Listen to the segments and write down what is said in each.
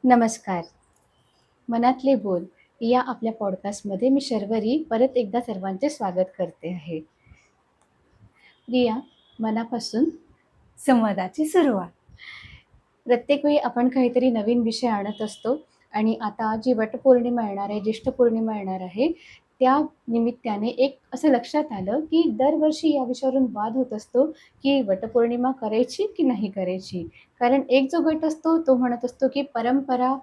नमस्कार. मनातले बोल या आपल्या पॉडकास्टमध्ये मी शर्वरी परत एकदा सर्वांचे स्वागत करते आहे. प्रिया, मनापासून संवादाची सुरुवात. प्रत्येक वेळी आपण काहीतरी नवीन विषय आणत असतो आणि आता जी वटपौर्णिमा येणार आहे, ज्येष्ठ पौर्णिमा येणार आहे, त्या निमित्ताने एक असं लक्षात आलं, की दरवर्षी या विषयावरून वाद होत असतो, की वटपौर्णिमा करायची की नाही करायची? कारण एक जो गट असतो तो म्हणत असतो, की परंपरा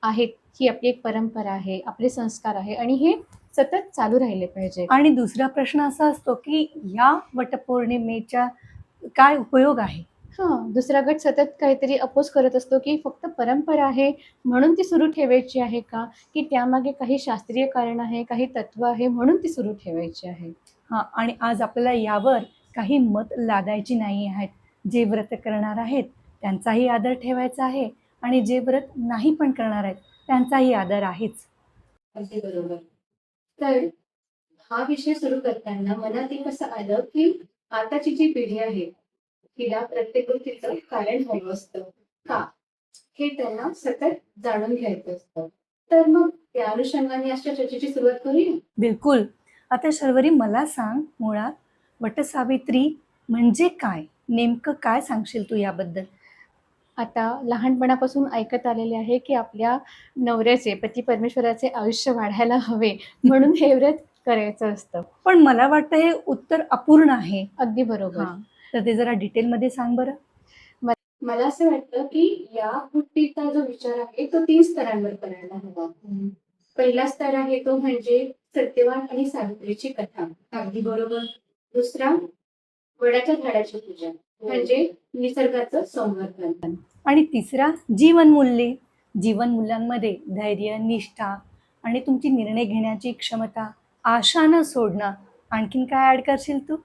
आहेत, ही आपली एक परंपरा आहे, आपले संस्कार आहे आणि हे सतत चालू राहिले पाहिजे. आणि दुसरा प्रश्न असा असतो, की या वटपौर्णिमेचा काय उपयोग आहे? दुसरा गट सतत काहीतरी अपोज करत असतो, की फक्त परंपरा आहे म्हणून ती सुरू ठेवायची आहे का? की त्यामागे काही शास्त्रीय कारण आहे, काही तत्व आहे म्हणून ती सुरू ठेवायची आहे? आणि आज आपल्याला यावर काही मत लादायची नाही आहेत. जे व्रत करणार आहेत, त्यांचाही आदर ठेवायचा आहे आणि जे व्रत नाही पण करणार आहेत, त्यांचाही आदर आहेच. अगदी बरोबर. तर हा विषय सुरू करताना मनात एक असं आलं, की आताची जी पिढी आहे, तिला प्रत्येक गोष्टीचं कारण हवं असतं. का? हे त्यांना सतत जाणून घ्यायचं असतं. तर मग त्या अनुषंगाने अशा चर्चेची सुरुवात करूया? बिलकुल. आता शर्वरी मला सांग, मुळात वटसावित्री म्हणजे काय? नेमकं काय सांगशील तू याबद्दल? आता लहानपणापासून ऐकत आलेले आहे, की आपल्या नवऱ्याचे, पती परमेश्वराचे आयुष्य वाढायला हवे म्हणून हे व्रत करायचं असतं. पण मला वाटतं हे उत्तर अपूर्ण आहे. अगदी बरोबर. तर ते जरा डिटेलमध्ये सांग बरं. मला असं वाटतं, की या गोष्टीचा जो विचार आहे तो 3 स्तरांवर करायला हवा. पहिला स्तर आहे तो म्हणजे सत्यवान आणि सावित्रीची कथा. अगदी बरोबर. दुसरा वडाच्या झाडाची पूजा म्हणजे निसर्गाचं संवर्धन. आणि तिसरा जीवनमूल्ये. जीवनमूल्यांमध्ये धैर्य, निष्ठा आणि तुमची निर्णय घेण्याची क्षमता, आशा न सोडणं. आणखीन काय ऍड करशील तू?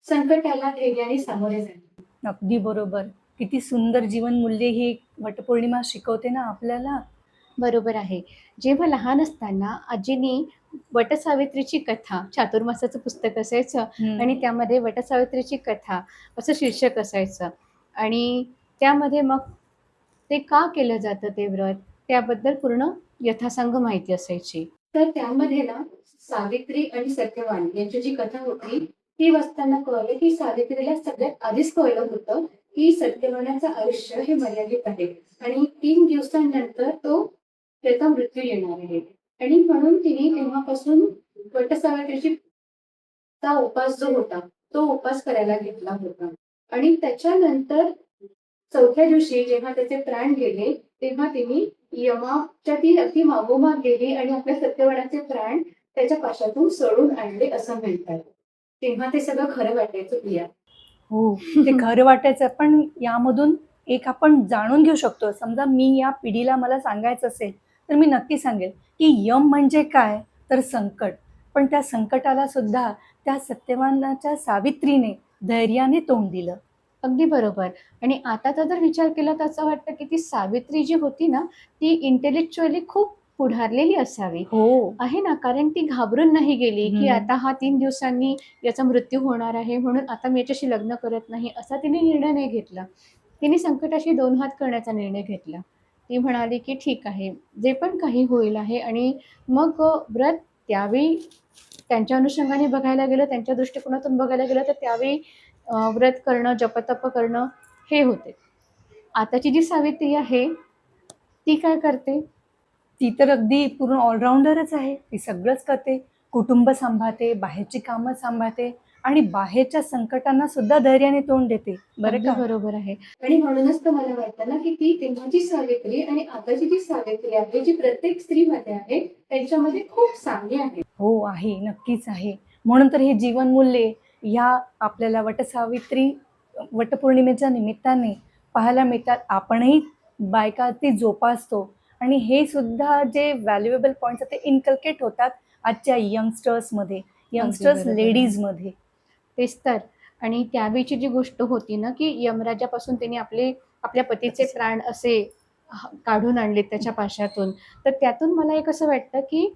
संकटाला धैर्याने सामोरे जाणे. अगदी बरोबर. किती सुंदर जीवनमूल्ये ही वटपौर्णिमा शिकवते ना आपल्याला. बरोबर आहे. जेव्हा लहान असताना आजीनी वटसावित्रीची कथा, चातुर्मासाचं पुस्तक असायचं आणि त्यामध्ये वटसावित्रीची कथा असं शीर्षक असायचं आणि त्यामध्ये मग ते का केलं जातं ते व्रत, त्याबद्दल पूर्ण यथासंग माहिती असायची. तर त्यामध्ये ना सावित्री आणि सत्यवान यांची जी कथा होती, ती वाचताना कळलं की सावित्रीला सगळ्यात आधीच कळलं होतं, की सत्यवानाचं आयुष्य हे मर्यादित आहे आणि 3 दिवसांनंतर त्याचा मृत्यू येणार आहे आणि म्हणून तिने तेव्हापासून वटसावित्रीची चा उपास जो होता, तो उपास करायला घेतला होता आणि त्याच्यानंतर 4थ्या दिवशी जेव्हा त्याचे प्राण गेले, तेव्हा तिने यमाच्या ती अगदी मागोमाग गेली आणि आपल्या सत्यवानाचे प्राण त्याच्या पाशातून सोडून आणले असं म्हणतात. तेव्हा ते सगळं खरं वाटायचं प्रिया. हो, ते खरं वाटायचं. पण यामधून एक आपण जाणून घेऊ शकतो. समजा मी या पिढीला मला सांगायचं असेल, तर मी नक्की सांगेल, की यम म्हणजे काय? तर संकट. पण त्या संकटाला सुद्धा त्या सत्यवानाच्या सावित्रीने धैर्याने तोंड दिलं. अगदी बरोबर. आणि आताचा जर विचार केला तर असं वाटतं, की ती सावित्री जी होती ना, ती इंटेलेक्चुअली खूप पुढारलेली असावी. हो. आहे ना, कारण ती घाबरून नाही गेली, की आता हा 3 दिवसांनी याचा मृत्यू होणार आहे, म्हणून आता मी याच्याशी लग्न करत नाही, असा तिने निर्णय नाही घेतला. तिने संकटाशी 2 हात करण्याचा निर्णय घेतला. ती म्हणाली, की ठीक आहे, जे पण काही होईल आहे आणि मग व्रत त्यावेळी त्यांच्या अनुषंगाने बघायला गेलं, त्यांच्या दृष्टिकोनातून बघायला गेलं, तर त्यावेळी व्रत करणं, जपतप करणं हे होते. आताची जी सावित्री आहे, ती काय करते? ती तर अगदी पूर्ण ऑलराउंडरच आहे. ती सगळंच करते. कुटुंब सांभाळते, बाहेरची कामं सांभाळते आणि बाहेरच्या संकटांना सुद्धा धैर्याने तोंड देते. बरं अगदी का? बरोबर आहे. आणि म्हणूनच तर मला वाटतं ना, की ती तेव्हाची सावित्री आणि आताची जी सावित्री आहे, जी प्रत्येक स्त्रीमध्ये आहे, त्यांच्यामध्ये खूप साम्य आहे. हो, आहे. नक्कीच आहे. म्हणून तर हे जीवनमूल्ये ह्या आपल्याला वटपौर्णिमेच्या निमित्ताने पाहायला मिळतात. आपणही बायका ती जोपासतो आणि हे सुद्धा जे व्हॅल्युएबल पॉइंट्स आहेत ते इन्कल्केट होतात आजच्या यंगस्टर्समध्ये, अगदी यंगस्टर्स बरोबर आहे. लेडीजमध्ये. तेच तर. आणि त्यावेळची जी गोष्ट होती ना, की यमराजापासून तिने आपल्या पतीचे प्राण असे काढून आणले त्याच्या पाशातून. तर त्यातून मला एक असं वाटतं, की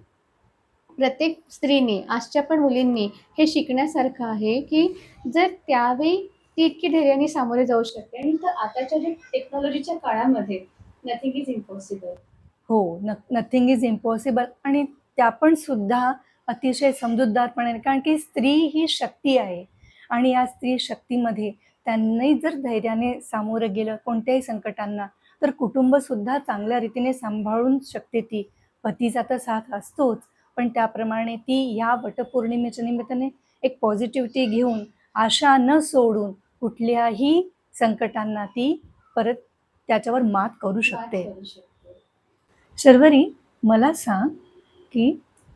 प्रत्येक स्त्रीने, आजच्या पण मुलींनी हे शिकण्यासारखं आहे, की जर त्यावेळी ती इतकी धैर्याने सामोरे जाऊ शकते. आणि तर आताच्या जे टेक्नॉलॉजीच्या काळामध्ये नथिंग इज इम्पॉसिबल. हो, नथिंग इज इम्पॉसिबल. आणि त्या पण सुद्धा अतिशय समजूतदारपणे, कारण की स्त्री ही शक्ती आहे आणि या स्त्री शक्तीमध्ये त्यांनी जर धैर्याने सामोरं गेलं कोणत्याही संकटांना, तर कुटुंबसुद्धा चांगल्या रीतीने सांभाळून शकते ती. पतीचा तर साथ असतोच, पण त्याप्रमाणे ती या वटपौर्णिमेच्या निमित्ताने एक पॉझिटिव्हिटी घेऊन, आशा न सोडून कुठल्याही संकटांना ती परत त्याच्यावर मात करू बात शकते. करू शकतो. शर्वरी, मला सांग की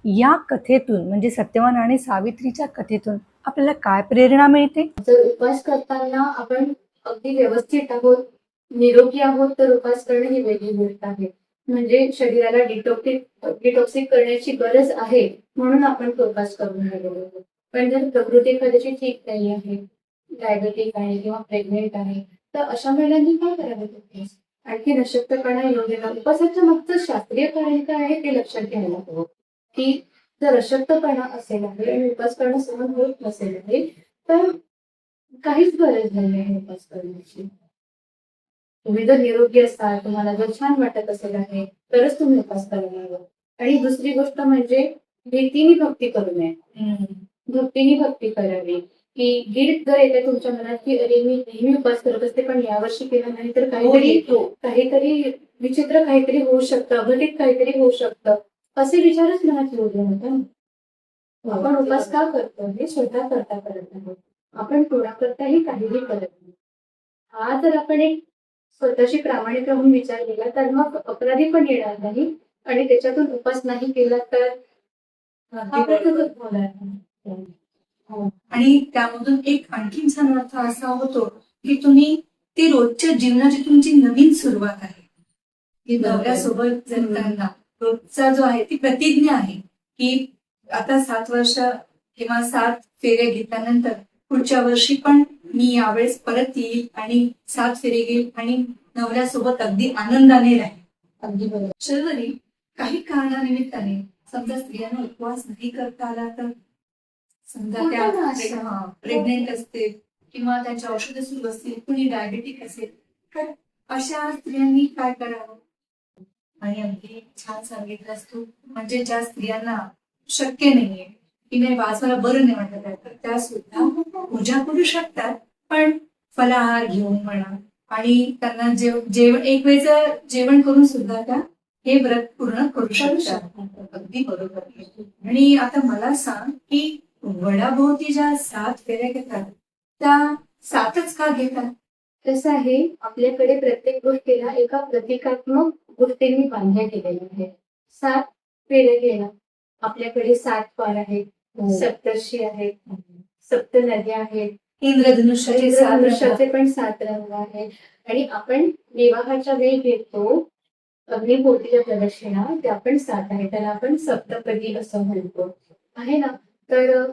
या कथेतून म्हणजे सत्यवान आणि सावित्रीच्या कथेतून आपल्याला काय प्रेरणा मिळते? जर उपास करताना आपण अगदी व्यवस्थित आहोत, निरोगी आहोत, तर उपास करणं ही वेगळी गोष्ट आहे. म्हणजे शरीराला डिटॉक्सिक करण्याची गरज आहे, म्हणून आपण तो उपास करून राहिलेलो आहोत. पण जर प्रकृती एखाद्याची ठीक नाही आहे, डायबेटिक आहे किंवा प्रेग्नेंट आहे, तर अशा महिलांनी काय करावे उपवास? आणखी अशक्तपणा येऊ नये. उपासाच्या मागचं शास्त्रीय कारण काय आहे ते लक्षात घ्यायला हवं, की जर अशक्तपणा असेल आहे आणि उपास करणं सहन होत नसेल आहे, तर काहीच गरज नाही आहे उपास करण्याची. तुम्ही जर निरोगी असाल, तुम्हाला जर छान वाटत असेल आहे, तरच तुम्ही उपास करायला हवं. आणि दुसरी गोष्ट म्हणजे भीतीने भक्ती करू नये. भक्तीने भक्ती करावी. की गिल्ट जर येते तुमच्या मनात, की अरे मी नेहमी उपास करत असते, पण यावर्षी केला नाही तर काहीतरी विचित्र काहीतरी होऊ शकतं, अघटित काहीतरी होऊ शकतं. असे विचारच मनात येऊ देऊ नका ना. आपण उपास का करतो हे स्वतः करता करत आहोत. आपण कोणाकरताही काहीही करत नाही. हा जर आपण एक स्वतःशी प्रामाणिक राहून विचार केला, तर मग अपराधी पण येणार नाही आणि त्याच्यातून उपास नाही केला तर हा प्रकारच होणार नाही. हो. आणि त्यामधून एक आणखीन छान अर्थ असा होतो की तुम्ही ती रोजच्या जीवनाची तुमची नवीन सुरुवात आहे. की नवऱ्यासोबत जगताना रोजचा जो आहे ती प्रतिज्ञा आहे की आता 7 वर्ष किंवा 7 फेऱ्या घेतल्यानंतर पुढच्या वर्षी पण मी यावेळेस परत येईल आणि 7 फेरे घेईल आणि नवऱ्यासोबत अगदी आनंदाने राहील. अगदी बरोबर. शर्वरी, काही कारणानिमित्ताने समजा स्त्रियांना उपवास नाही करता आला तर, समजा होतं ना असं. त्या प्रेग्नेंट असते किंवा त्यांच्या औषधं सुरू असतील, कुणी डायबेटिक असेल, तर अशा स्त्रियांनी काय करावं? आणि अगदी छान सांगितलंस तू, म्हणजे ज्या स्त्रियांना शक्य नाहीये की नाही आज मला बरं नाही वाटत आहे, तर त्या सुद्धा पूजा करू शकतात, पण फलाहार घेऊन म्हणा आणि त्यांना जेवण एक वेळचं जेवण करून सुद्धा त्या हे व्रत पूर्ण करू शकतात. अगदी बरोबर. आणि आता मला सांग की वडाभोवती ज्या 7 फेऱ्या घेतात त्या 7च का घेतात? कसं आहे, आपल्याकडे प्रत्येक गोष्टीला एका प्रतिकात्मक गोष्टींनी बांधल्या गेलेल्या आहेत. 7 फेरे घेणं. आपल्याकडे 7 वार आहेत, सप्तर्षी आहेत, सप्त नद्या आहेत, इंद्रधनुष्याचे पण 7 रंग आहेत आणि आपण विवाहाच्या वेळी घेतो अग्निहोत्रीच्या प्रदक्षिणा, त्या पण 7 आहेत. त्याला आपण सप्तपदी असं म्हणतो. आहे ना? तर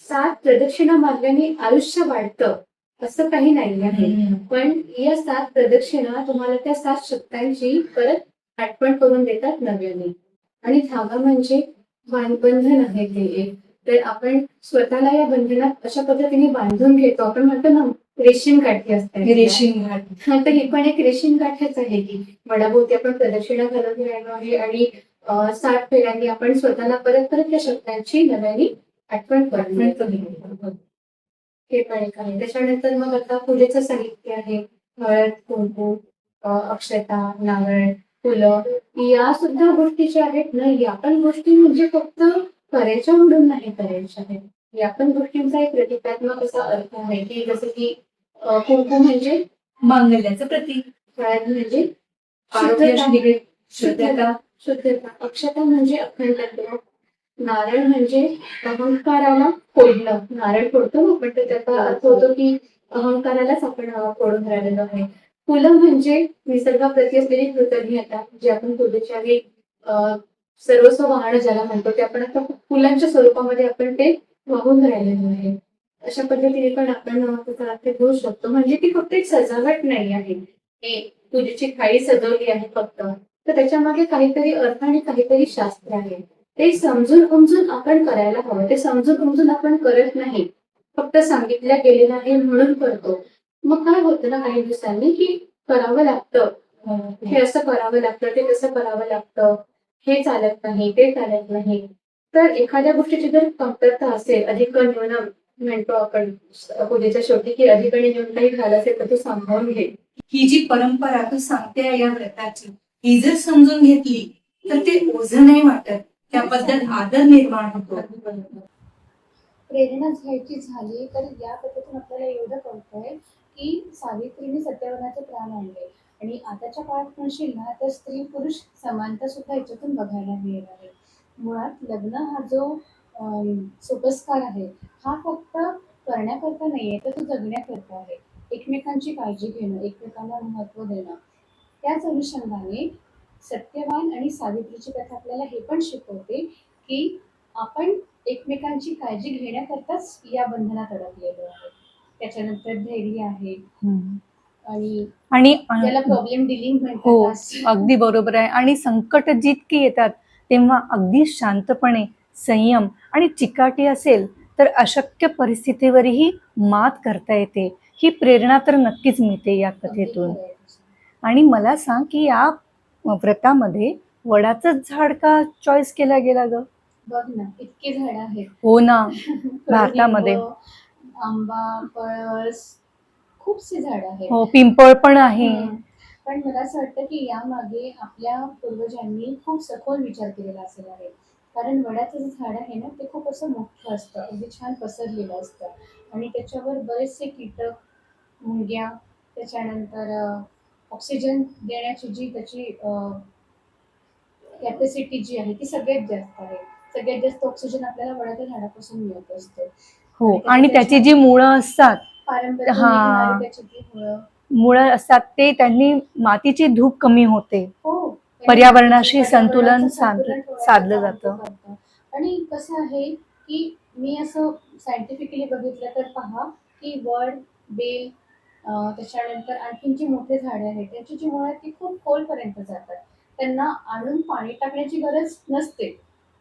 7 प्रदक्षिणा मारल्याने आयुष्य वाढतं, असं काही नाही आहे. पण या 7 प्रदक्षिणा तुम्हाला त्या 7 शक्तांची परत आठवण करून देतात नव्याने. आणि धागा म्हणजे बंधन आहे ते एक. तर आपण स्वतःला या बंधनात अशा पद्धतीने बांधून घेतो. आपण म्हणतो ना रेशीम काठी असते. रेशीम घाट. हा, तर ही पण एक रेशीम काठीच आहे की वडाभोवती आपण प्रदक्षिणा घालत राहिलो आहे आणि 7 फेऱ्यांनी आपण स्वतःला परत परत त्या शब्दांची नव्याने आठवण करून देतो. हे पण एक आहे. त्याच्यानंतर मग आता पूजेचं साहित्य आहे. हळद, कुंकू, अक्षता, नारळ, फुलं. या सुद्धा गोष्टी ज्या आहेत ना, या पण गोष्टी म्हणजे फक्त करायच्या म्हणून नाही करायच्या आहेत. या पण गोष्टींचा एक प्रतिकात्मक असा अर्थ आहे की जसं की कुंकू म्हणजे मांगल्याचं प्रतीक, हळद म्हणजे आरोग्याशी शुद्धता, शुद्धता, अक्षता म्हणजे अखंडत्व, नारळ म्हणजे अहंकाराला फोडणं. नारळ फोडतो ना आपण, तर त्याचा अर्थ होतो की अहंकारालाच आपण फोडून राहिलेलो आहे. फुलं म्हणजे निसर्गाप्रती असलेली कृतज्ञता, जी आपण पूजेच्या वेळी सर्वस्व वाहणं ज्याला म्हणतो, ते आपण आता फुलांच्या स्वरूपामध्ये आपण ते वाहून राहिलेलो आहे. अशा पद्धतीने पण आपण त्याचा अर्थ घेऊ शकतो. म्हणजे ती फक्त एक सजावट नाही आहे की पूजेची थाळी सजवली आहे फक्त, तर त्याच्यामागे काहीतरी अर्थ आणि काहीतरी शास्त्र आहे. ते समजून उमजून आपण करायला हवं. ते समजून उमजून आपण करत नाही. फक्त सांगितल्या गेलेलं आहे म्हणून करतो. मग काय होतं ना काही दिवसांनी, की करावं लागतं. हे असं करावं लागतं, ते तसं करावं लागतं. हे चालत नाही, ते चालत नाही. तर एखाद्या गोष्टीची जर कमतरता असेल, अधिक न्यूनम म्हणतो आपण पूजेच्या शेवटी, की अधिक आणि न्यून काही झालं असेल तर तू सांभाळून घे. ही जी परंपरा तू सांगते या व्रताची, ही जर समजून घेतली तर ते ओझं नाही वाटत, त्याबद्दल आदर निर्माण होतो. प्रेरणा घ्यायची झाली तर या कथेतून आपल्याला एवढं कळतंय की सावित्रीने सत्यवानाचे प्राण आणले आणि आताच्या काळात म्हणशील ना तर स्त्री पुरुष समानता सुद्धा याच्यातून बघायला मिळत आहे. मुळात लग्न हा जो सोपस्कार आहे हा फक्त करण्याकरता नाहीये तर तो जगण्याकरता आहे. एकमेकांची काळजी घेणं, एकमेकांना महत्त्व देणं. त्याच अनुषंगाने सत्यवान आणि सावित्रीची कथा आपल्याला हे पण शिकवते की आपण एकमेकांची काळजी घेण्याकरताच या बंधनात अडकलेलो आहे. त्याच्यानंतर धैर्य आहे आणि आणि त्याला प्रॉब्लेम डिलिंग हो, म्हणतात. अगदी बरोबर आहे. आणि संकट जितकी येतात तेव्हा अगदी शांतपणे, संयम आणि चिकाटी असेल तर अशक्य परिस्थितीवरही मात करता येते. ही प्रेरणा तर नक्कीच मिळते या अगदी कथेतून. खरं आहे तुझं. आणि मला सांग की या व्रतामध्ये वडाचंच झाड का चॉईस केला गेला ग? बघ ना, इतकी झाडं आहेत. हो ना, कडुलिंब, भारतामध्ये. आंबा, पळस, खूपशी झाडं आहेत. हो, पिंपळ पण आहे. पण मला असं वाटतं की यामागे आपल्या पूर्वजांनी खूप सखोल विचार केलेला असेल आहे. कारण वडाचं जे झाड आहे ना, ते खूप असं मोठं असतं, अगदी छान पसरलेलं असतं आणि त्याच्यावर बरेचसे कीटक, मुंग्या, त्याच्यानंतर ऑक्सिजन देण्याची जी त्याची कॅपॅसिटी जी आहे ती सगळ्यात जास्त आहे. सगळ्यात जास्त ऑक्सिजन आपल्याला वडाच्या झाडापासून मिळत असतो हो, आणि आणि त्याची जी मुळं असतात, पारंब्यातून निघणारी हां, त्याची ती मुळं. मुळं असतात ते त्यांनी मातीची धूप कमी होते. हो. पर्यावरणाशी पर्यावरणाचं संतुलन संतुलन ठेवण्याचं साधलं काम ते जातं. करतं. आणि कसं आहे, की मी असं सायंटिफिकली बघितलं तर पहा, की वड, बेल त्याच्यानंतर आणखीन जी मोठी झाडे आहेत, त्यांची जी मुळं आहेत ती खूप खोलपर्यंत जातात. त्यांना आणून पाणी टाकण्याची गरज नसते.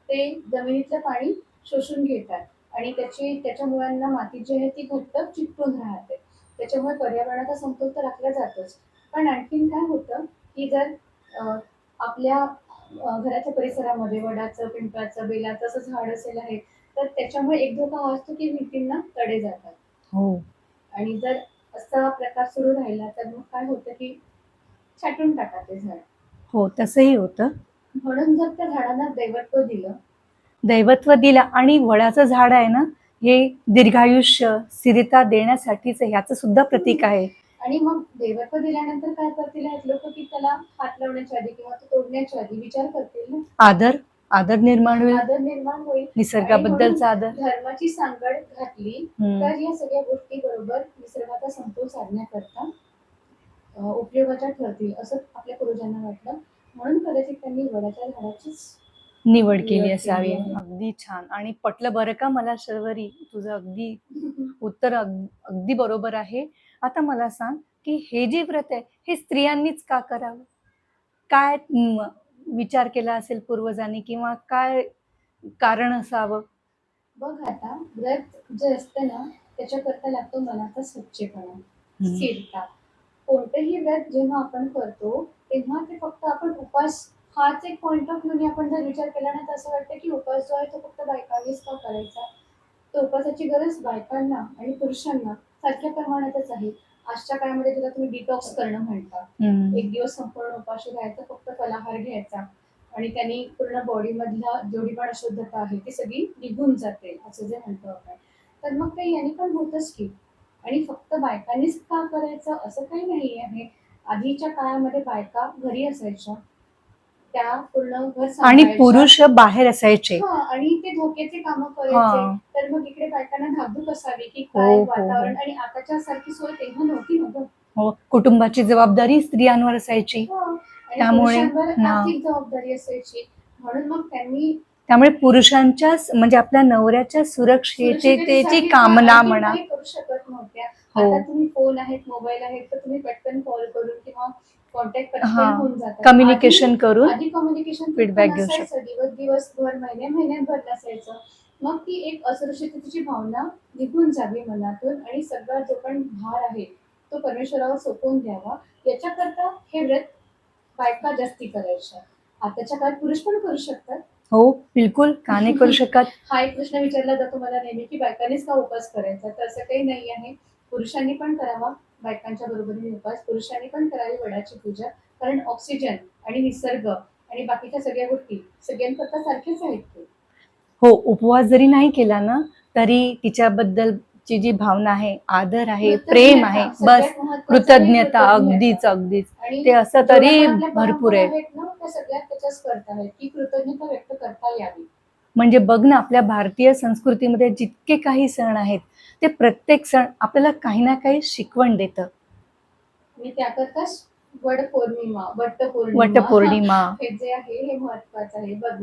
ते जमिनीतलं पाणी शोषून घेतात आणि त्याच्या मुळांना माती जी आहे ती घट्ट चिकटून राहते. त्याच्यामुळे पर्यावरणाचा समतोल तर राखला जातोच. पण आणखीन काय होतं, की जर अ, आपल्या घराच्या परिसरामध्ये वडाचं, पिंपळाचं, बेलाचं असं झाड असेल आहे, तर त्याच्यामुळे एक धोका हा असतो की भिंतींना तडे जातात. हो. आणि जर असा प्रकार सुरू राहिला तर मग काय होतं की छाटून टाका ते झाड. हो, तसंही होतं. म्हणून जर त्या झाडांना दैवत्व दिलं. दैवत्व दिलं आणि वडाचं झाड आहे ना, हे दीर्घायुष्य, स्थिरता देण्यासाठीच ह्याचं सुद्धा प्रतीक आहे. आणि मग दैवत्व दिल्यानंतर काय करतील आहेत लोक की त्याला हात लावण्याच्या आधी किंवा तो तोडण्याच्या आधी विचार करतील ना. आदर आदर निर्माण होईल. आदर निर्माण होईल. आणि म्हणून निसर्गाबद्दलचा आदर. धर्माची सांगड घातली तर या सगळ्या गोष्टी बरोबर निसर्गाचा समतोल साधण्याकरता उपयोगाच्या ठरतील असं आपल्या पूर्वजांना वाटलं. म्हणून कदाचित त्यांनी वडाच्या झाडाचीच निवड केली निवड असावी. केली आहे. अगदी छान. आणि पटलं बरं का मला शर्वरी, तुझं अगदी उत्तर अगदी बरोबर आहे. आता मला सांग, की हे जे व्रत आहे, हे स्त्रियांनीच का करावं? काय विचार केला असेल पूर्वजांनी किंवा काय कारण असावं? बघ आता व्रत जे असतं ना त्याच्याकरता लागतो मनाचा स्वच्छपणा, स्थिरता. कोणतंही व्रत जेव्हा आपण करतो तेव्हा ते फक्त आपण उपास हाच एक पॉइंट ऑफ व्ह्यूने आपण जर विचार केला ना तर असं वाटतं की उपास जो आहे तो फक्त बायकांनीच का करायचा. तर उपासाची गरज बायकांना आणि पुरुषांना सारख्या प्रमाणातच आहे. आजच्या काळामध्ये जेव्हा तुम्ही डिटॉक्स करणं म्हणता, एक दिवस संपूर्ण उपाशी राहायचं, फक्त फलाहार घ्यायचा आणि त्यांनी पूर्ण बॉडीमधला जेवढी पण अशुद्धता आहे ती सगळी निघून जाते असं जे म्हणतो आपण. तर मग ते याने पण होतच की. आणि फक्त बायकांनीच का करायचं असं काही नाही आहे. आधीच्या काळामध्ये बायका घरी असायच्या. त्या पूर्ण घर आणि सांभाळायच्या. पुरुष बाहेर असायचे. हां, आणि ते धोक्याची कामं करायचे. हां. तर मग इकडे बायकांना धाकधूक असावी की हो, काय हो, वातावरण. हो. आणि आताच्या सारखी सोय तेव्हा नव्हती ना गं. हो, कुटुंबाची जबाबदारी स्त्रियांवर असायची. हो. आणि त्यामुळे पुरुषांवर हां. आर्थिक जबाबदारी असायची. म्हणून मग त्यांनी त्यामुळे पुरुषांच्या म्हणजे आपल्या नवऱ्याच्या सुरक्षिततेची सुरक्षिततेसाठी कामना आणखीन म्हणा. काही करू शकत नव्हत्या. हो. आता तुम्ही फोन आहेत, मोबाईल आहेत, तर तुम्ही पटकन कॉल करून किंवा कॉन्टॅक्ट पटकन हां. होऊन जातात. कम्युनिकेशन करून आधी कम्युनिकेशन फीडबॅक घेऊ शकतो. नसायचं. दिवसभर, महिन्याभर नसायचं. मग ती एक असुरक्षिततेची भावना निघून जावी मनातून आणि सगळा जो पण भार आहे तो परमेश्वरावर सोपवून द्यावा. याच्याकरता हे व्रत बायका जास्ती करायच्या. आताच्या काळात पुरुष पण करू शकतात. हो, बिलकुल. का नाही करू शकत? हा एक प्रश्न विचारला जातो मला नेहमी, की बायकांनीच का उपवास करायचा? तर असं काही नाही आहे. पुरुषांनी पण करावा बायकांच्या बरोबरीने उपवास. पुरुषांनी पण करावी वडाची पूजा. कारण ऑक्सिजन आणि निसर्ग आणि बाकीच्या सगळ्या गोष्टी सगळ्यांकरता सारखेच आहेत ते. हो, उपवास जरी नाही केला ना, तरी तिच्याबद्दलची जी भावना आहे, आदर आहे, प्रेम आहे, कृतज्ञता बस सगळ्यात महत्त्वाचं आहे कृतज्ञता. कृतज्ञता. अगदीच, अगदीच. आणि ते असं जेवढ्या तरी पण आपल्या भरपूर परंपरा आहे. आहेत ना, त्या सगळ्यात त्याच्याच करता आहेत, की कृतज्ञता व्यक्त करता यावी. म्हणजे बघ ना, आपल्या भारतीय संस्कृतीमध्ये जितके काही सण आहेत, ते प्रत्येक सण आपल्याला काही ना काही शिकवण देतं. आणि त्याकरताच वटपौर्णिमा वटपौर्णिमा. हे जे आहे हे महत्वाचं आहे. बघ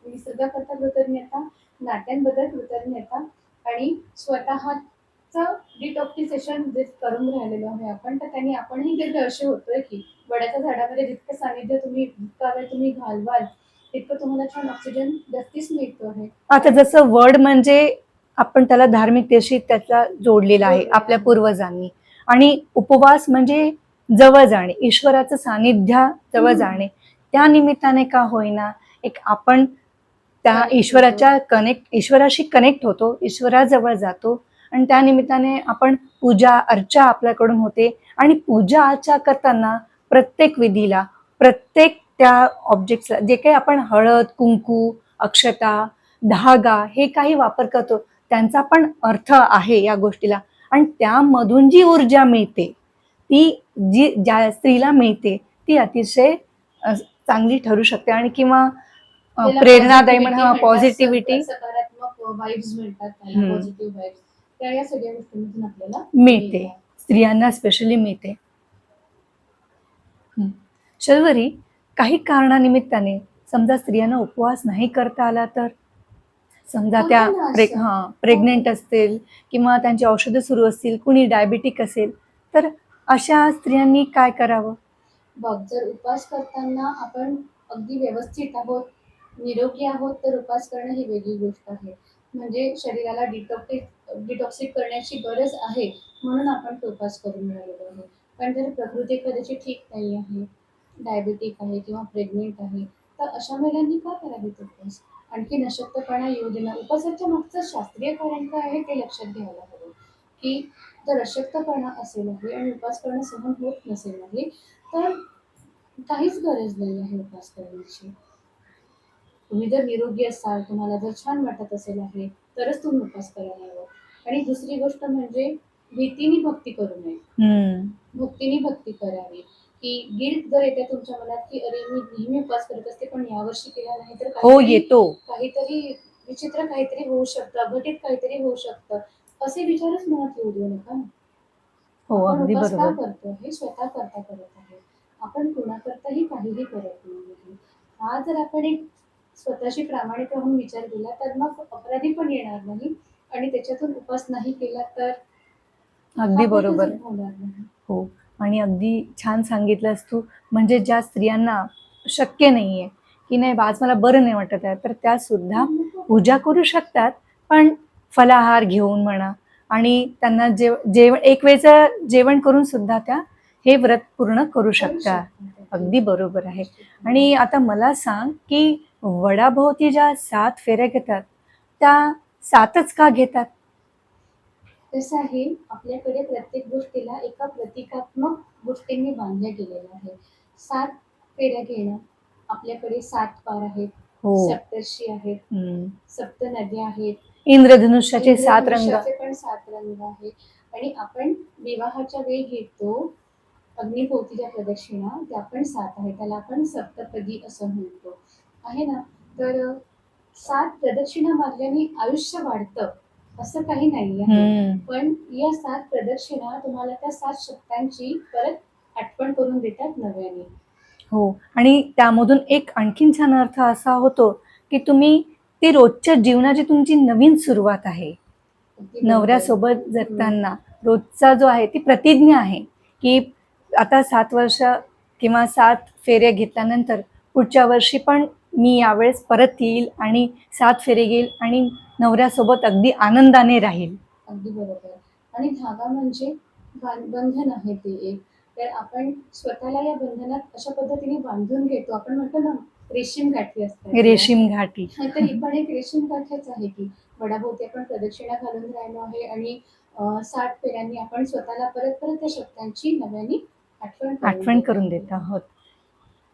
निसर्गाकरता कृतज्ञता, नात्यांबद्दल कृतज्ञता आणि स्वतःचं डिटॉक्सिफिकेशन जे करून राहिलेलो आहे आपण, तर त्यांनी आपणही दीर्घायुषी होतोय की. वडाच्या झाडामध्ये जितकं सानिध्य तुम्ही जितका वेळ तुम्ही घालवाल, तितकं तुम्हाला छान ऑक्सिजन जास्तीच मिळतो आहे. आता जसं वड म्हणजे आपण त्याला धार्मिकतेशी त्याचा जोडलेला आहे जोडलेलं आपल्या आहे. पूर्वजांनी. आणि उपवास म्हणजे जवळ जाणे, ईश्वराचं सानिध्य जवळ जाणे. त्या निमित्ताने का होईना एक आपण त्या ईश्वराशी कनेक्ट होतो, ईश्वराजवळ जातो आणि त्या निमित्ताने आपण पूजा अर्चा आपल्याकडून होते. आणि पूजा अर्चा करताना प्रत्येक विधीला, प्रत्येक त्या ऑब्जेक्ट्सला जे काही आपण हळद, कुंकू, अक्षता, धागा हे काही वापर करतो, त्यांचा पण अर्थ आहे या गोष्टीला. आणि त्यामधून जी ऊर्जा मिळते, ती ज्या स्त्रीला मिळते, ती अतिशय चांगली ठरू शकते. आणि किंवा त्याला प्रेरणादायी पॉझिटिव्हिटी म्हणा, म्हणतात, पॉझिटिव्हिटी सकारात्मक वाइब्स म्हणतात त्याला, पॉझिटिव्ह वाइब्स. त्या या सगळ्या गोष्टींमधून आपल्याला मिळते, मिळतात. स्त्रियांना स्पेशली मिळते. शर्वरी, काही कारणानिमित्ताने समजा स्त्रियांना उपवास नाही करता आला तर, समजा त्या होतं ना असं. प्रेग्नेंट असतील किंवा त्यांची औषधं सुरू असतील, कुणी डायबिटिक असेल, तर अशा स्त्रियांनी काय करावं? बघ, जर उपवास करताना आपण अगदी व्यवस्थित आहोत, निरोगी आहोत, तर उपवास करणं ही वेगळी गोष्ट आहे. म्हणजे शरीराला डिटॉक्सिक करण्याची गरज आहे, म्हणून आपण तो उपवास करून राहिलेलो आहे. पण जर प्रकृती एखाद्याची ठीक नाही आहे, डायबिटिक आहे किंवा प्रेग्नेंट आहे, तर अशा महिलांनी का करावेत उपवास? आणखी अशक्तपणा येऊ देणार. उपवासाच्या मागचं शास्त्रीय कारण काय आहे ते लक्षात घ्यायला हवं, की जर अशक्तपणा असेल आहे आणि उपवास करणं सहन होत नसेल आहे, तर काहीच गरज नाही आहे उपवास करण्याची. तुम्ही जर निरोगी असाल, तुम्हाला जर छान वाटत असेल आहे, तरच तुम्ही उपवास करायला हवं. आणि दुसरी गोष्ट म्हणजे भीतीने भक्ती करू नये. भक्तीने भक्ती करावी. की गिल्ट जर येते तुमच्या मनात, की अरे मी नेहमी उपवास करत असते, पण यावर्षी केला नाही तर हो, येतो. काहीतरी विचित्र काहीतरी होऊ शकतं, अघटित काहीतरी होऊ शकतं. असे विचारच मनात येऊ देऊ नका ना. हो, आपण अगदी उपवास का बरोबर. करतो हे स्वतःकरता करत आहे. आपण कुणाकरताही काहीही करत नाही. हा जर आपण एक स्वतःशी प्रामाणिक राहून विचार केला, तर मग अपराधी पण येणार नाही आणि त्याच्यातून उपवास नाही केला तर हा अगदी गोष्टच बरोबर. उद्भवणार नाही. हो. आणि अगदी छान सांगितलंस तू. म्हणजे ज्या स्त्रियांना शक्य नाहीये, की नाही आज मला बरं नाही वाटत आहे, तर त्या सुद्धा पूजा करू शकतात. पण फलाहार घेऊन म्हणा आणि त्यांना एक वेळचं जेवण करून सुद्धा त्या हे व्रत पूर्ण करू शकतात. अगदी बरोबर आहे. आणि आता मला सांग, की वडाभोवती ज्या 7 फेऱ्या घेतात, त्या 7च का घेतात? कसं आहे, आपल्याकडे प्रत्येक गोष्टीला एका प्रतिकात्मक गोष्टींनी बांधल्या गेलेलं आहे. 7 फेऱ्या घेणं, आपल्याकडे 7 पार आहेत, हो. सप्तर्षी आहेत, सप्त नद्या आहेत, इंद्रधनुष्याचे 7 रंग. इंद्रधनुष्याचे पण 7 रंग आहेत आणि आपण विवाहाच्या वेळी घेतो अग्निभोवतीच्या प्रदक्षिणा, त्या पण 7 आहेत. त्याला आपण सप्तपदी असं म्हणतो. आहे ना? तर 7 प्रदक्षिणा मारल्याने आयुष्य वाढतं, असं काही नाही आहे. पण या 7 प्रदक्षिणा तुम्हाला त्या 7 शक्त्यांची परत आठवण करून देतात नव्याने. हो. आणि त्यामधून एक आणखीन छान अर्थ असा होतो, की तुम्ही ती रोजच्या जीवनाची तुमची नवीन सुरुवात आहे. अगदी बरोबर. नवऱ्यासोबत जगताना रोजचा जो आहे ती प्रतिज्ञा आहे, की आता 7 वर्ष किंवा 7 फेऱ्या घेतल्यानंतर पुढच्या वर्षी पण मी यावेळेस परत येईल आणि 7 फेरे घेईल आणि नवऱ्यासोबत अगदी आनंदाने राहील. अगदी बरोबर. आणि धागा म्हणजे बंधन आहे ते एक. तर आपण स्वतःला या बंधनात अशा पद्धतीने बांधून घेतो. आपण म्हणतो ना, रेशीम गाठी असतात या. रेशीम घाटी. तर ही पण एक रेशीम गाठच आहे की वडाभोवती आपण प्रदक्षिणा घालून राहिलो आहे आणि 60 फेऱ्यांनी आपण स्वतःला परत परत त्या शब्दांची नव्याने आठवण देत करून आहे. देत आहोत.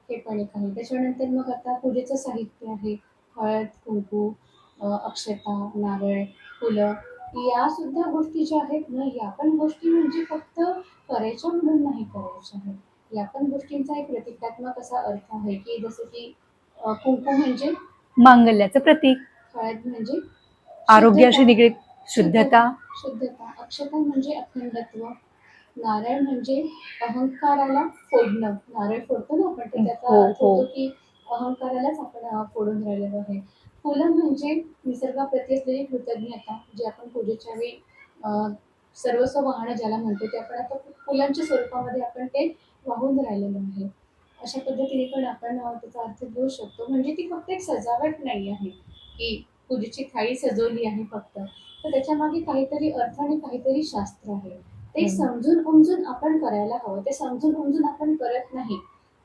हे पण एक आहे. त्याच्यानंतर मग आता पूजेचं साहित्य आहे. हळद, कुंकू, अक्षता, नारळ, फुलं. या सुद्धा गोष्टी ज्या आहेत ना, या पण गोष्टी म्हणजे फक्त करायच्या म्हणून नाही करायच्या आहेत. या पण गोष्टींचा एक प्रतिकात्मक असा अर्थ आहे, की जसं की कुंकू म्हणजे मांगल्याचं प्रतीक, हळद म्हणजे आरोग्याशी शुद्धता, निगडीत शुद्धता, शुद्धता. अक्षता म्हणजे अखंडत्व. नारळ म्हणजे अहंकाराला फोडणं. नारळ फोडतो ना आपण, तर त्याचा हो अर्थ हो, होतो की अहंकारालाच आपण फोडून राहिलेलो आहे. फुलं म्हणजे निसर्गाप्रती असलेली कृतज्ञता, जी आपण पूजेच्या वेळी सर्वस्व वाहणं ज्याला म्हणतो, ते आपण आता फुलांच्या स्वरूपामध्ये आपण ते वाहून राहिलेलो आहे. अशा पद्धतीने पण आपण त्याचा अर्थ घेऊ शकतो. म्हणजे ती फक्त एक सजावट नाही आहे, की पूजेची थाळी सजवली आहे फक्त. तर त्याच्यामागे काहीतरी अर्थ आणि काहीतरी शास्त्र आहे. ते समजून उमजून आपण करायला हवं. ते समजून उमजून आपण करत नाही.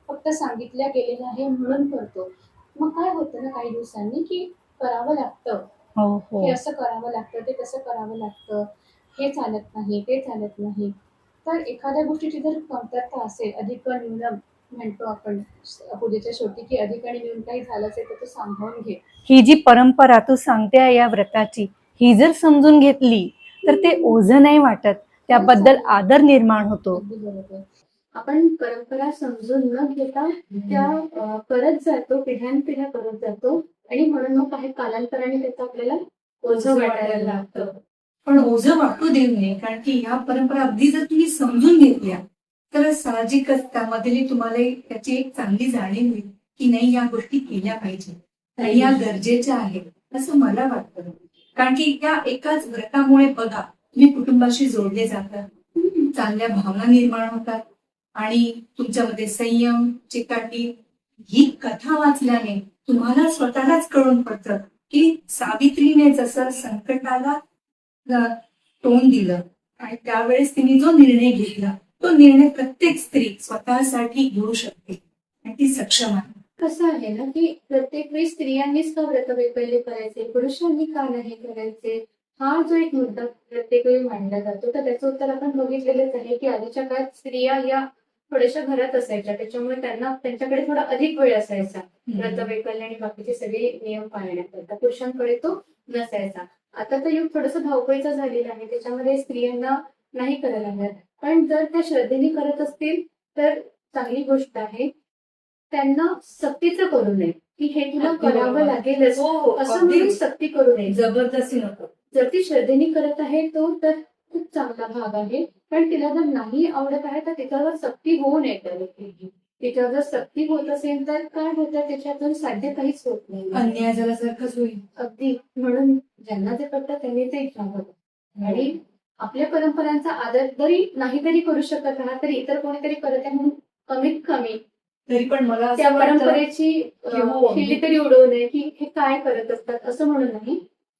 फक्त सांगितल्या गेलेलं आहे म्हणून करतो. मग काय होतं ना काही दिवसांनी, की करावं लागतं. हो हो. हे असं करावं लागतं, ते तसं करावं लागतं. हे चालत नाही, ते चालत नाही. तर एखाद्या गोष्टीची जर कमतरता असेल, अधिक न्यूनम म्हणतो आपण पूजेच्या शेवटी, की अधिक आणि न्यून काही झालं असेल तर ते सांभाळून घे. ही जी परंपरा तू सांगते या व्रताची, ही जर समजून घेतली तर ते ओझं नाही वाटत, त्याबद्दल आदर निर्माण होतो. अगदी बरोबर. आपण परंपरा समजून न घेता त्या करत जातो, पिढ्यानपिढ्या करत जातो आणि म्हणून मग काही कालांतराने त्याचं आपल्याला ओझं वाटायला लागतं. पण ओझं वाटू देऊ नये, कारण की ह्या परंपरा अगदी जर तुम्ही समजून घेतल्या तर साहजिकच त्यामधली तुम्हाला त्याची एक चांगली जाणीव होईल की नाही, या गोष्टी केल्या पाहिजे आणि या गरजेच्या आहेत असं मला वाटतं. कारण की त्या एकाच व्रतामुळे बघा, तुम्ही कुटुंबाशी जोडले जातात, चांगल्या भावना निर्माण होतात आणि तुमच्यामध्ये संयम, चिकाटी, ही कथा वाचल्याने तुम्हाला स्वतःलाच कळून पडतं की सावित्रीने जसं संकटाला तोंड दिलं आणि त्यावेळेस तिने जो निर्णय घेतला, तो निर्णय प्रत्येक स्त्री स्वतःसाठी घेऊ शकते आणि ती सक्षम आहे. कसं आहे ना, की प्रत्येक वेळी स्त्रियांनीच का व्रतवैकल्य करायचे, पुरुषांनी का नाही करायचे? हा जो एक मुद्दा प्रत्येक वेळी मांडला जातो, तर त्याचं उत्तर आपण बघितलेलंच आहे, की आधीच्या काळात स्त्रिया या थोड्याशा घरात असायच्या. त्याच्यामुळे त्यांना त्यांच्याकडे थोडा अधिक वेळ असायचा व्रतवैकल्य आणि बाकीचे सगळे नियम पाळण्याकरता. पुरुषांकडे तो नसायचा. आता तर युग थोडंसं धावपळीचं झालेलं आहे. त्याच्यामध्ये स्त्रियांना नाही करायला मिळत. पण जर त्या श्रद्धेने करत असतील, तर चांगली गोष्ट आहे. त्यांना सक्तीचं करू नये, की हे तुला करावं लागेलच असं म्हणून सक्ती करू नये. जबरदस्ती नको. जर ती श्रद्धेने करत आहे तो तर खूप चांगला भाग आहे. पण तिला जर नाही आवडत आहे तर तिच्यावर सक्ती होऊ नये त्या व्यक्तीची. तिच्यावर जर सक्ती होत असेल तर काय होतं, त्याच्यातून साध्य काहीच होत नाही. अन्याय झाल्यासारखंच होईल. अगदी. म्हणून ज्यांना जे पटतं त्यांनी ते घ्यावं. आणि आपल्या परंपरांचा आदर जरी नाही तरी करू शकत आहात, तरी इतर कोणीतरी करत आहे म्हणून कमीत कमी तरी पण मला त्या परंपरेची खिल्ली तरी उडवू नये, की हे काय करत असतात असं म्हणून नाही.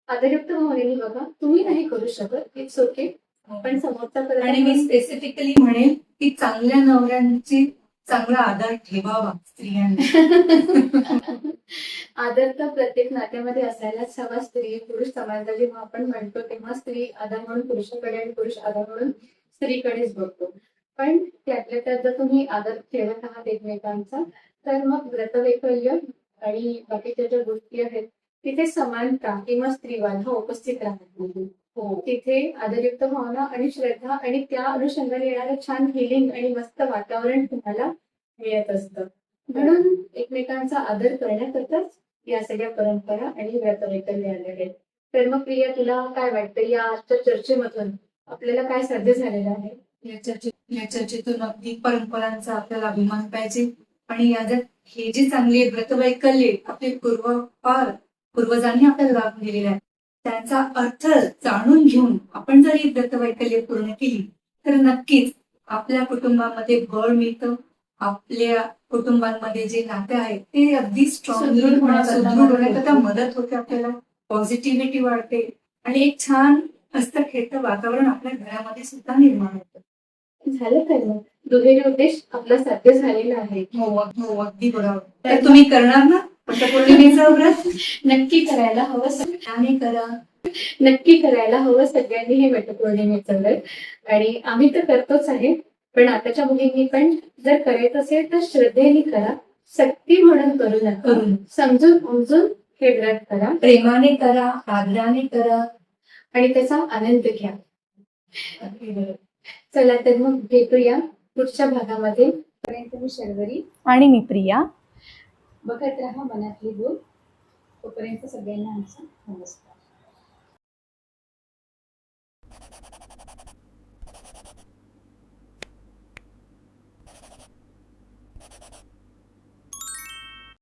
आदरयुक्त भावनेने बघा, तुम्ही नाही करू शकत, इट्स ओके. पण समोरचा करत आणि मी स्पेसिफिकली म्हणेन की चांगल्या नवऱ्यांची चांगला आदर ठेवावा स्त्रियांनी. आदर तर प्रत्येक नात्यामध्ये असायलाच हवा. स्त्री पुरुष समानता जेव्हा आपण म्हणतो तेव्हा स्त्री आदर म्हणून पुरुषाकडे आणि पुरुष आदर म्हणून स्त्रीकडेच बघतो. पण त्यातल्या त्यात जर तुम्ही आदर ठेवत आहात एकमेकांचा, तर मग व्रतवैकल्य आणि बाकीच्या ज्या गोष्टी आहेत तिथे समानता किंवा स्त्रीवाद हा उपस्थित राहत नाही. तिथे आदरयुक्त भावना आणि श्रद्धा आणि त्या अनुषंगाने येणारं छान हिलिंग आणि मस्त वातावरण तुम्हाला मिळत असतं. म्हणून एकमेकांचा आदर करण्याकरताच या सगळ्या परंपरा आणि व्रतवैकल्य आले आहेत. तर मग प्रिया, तुला काय वाटतं या आजच्या चर्चेमधून आपल्याला काय साध्य झालेलं आहे? या चर्चेतून अगदी परंपरांचा आपल्याला अभिमान पाहिजे आणि याच्यात हे जे चांगले व्रतवैकल्य आपले पूर्वजांनी आपल्याला लाभून दिलेले आहेत, त्यांचा अर्थ जाणून घेऊन आपण जर ही व्रतवैकल्य पूर्ण केली तर नक्कीच आपल्या कुटुंबामध्ये बळ मिळतं, आपल्या कुटुंबांमध्ये जे नाते आहेत ते अगदी स्ट्रॉंग सुदृढ होण्याकरता मदत होते. आपल्याला पॉझिटिव्हिटी वाढते आणि एक छान हस्तखेळतं वातावरण आपल्या घरामध्ये सुद्धा निर्माण होतं. झालं तर मग दुहेरी उद्देश आपला साध्य झालेला आहे. हो अगदी बरोबर. तर तुम्ही करणार ना वटपौर्णिमेचं व्रत? नक्की करायला हवं आणि करा. नक्की करायला हवं सगळ्यांनी हे वटपौर्णिमेचं व्रत. आणि आम्ही तर करतोच आहे, पण आताच्या मुलींनी पण जर करायचं असेल तर श्रद्धेने करा, सक्ती म्हणून करू नका. समजून उमजून हे व्रत करा, प्रेमाने करा, आदराने करा. आणि त्याचा आनंद घ्या. चला तर मग भेटूया पुढच्या भागामध्ये. पर्यंत मी शर्वरी आणि मी प्रिया. बघत राहा मनातली बोल. तोपर्यंत सगळ्यांना आमचा नमस्कार.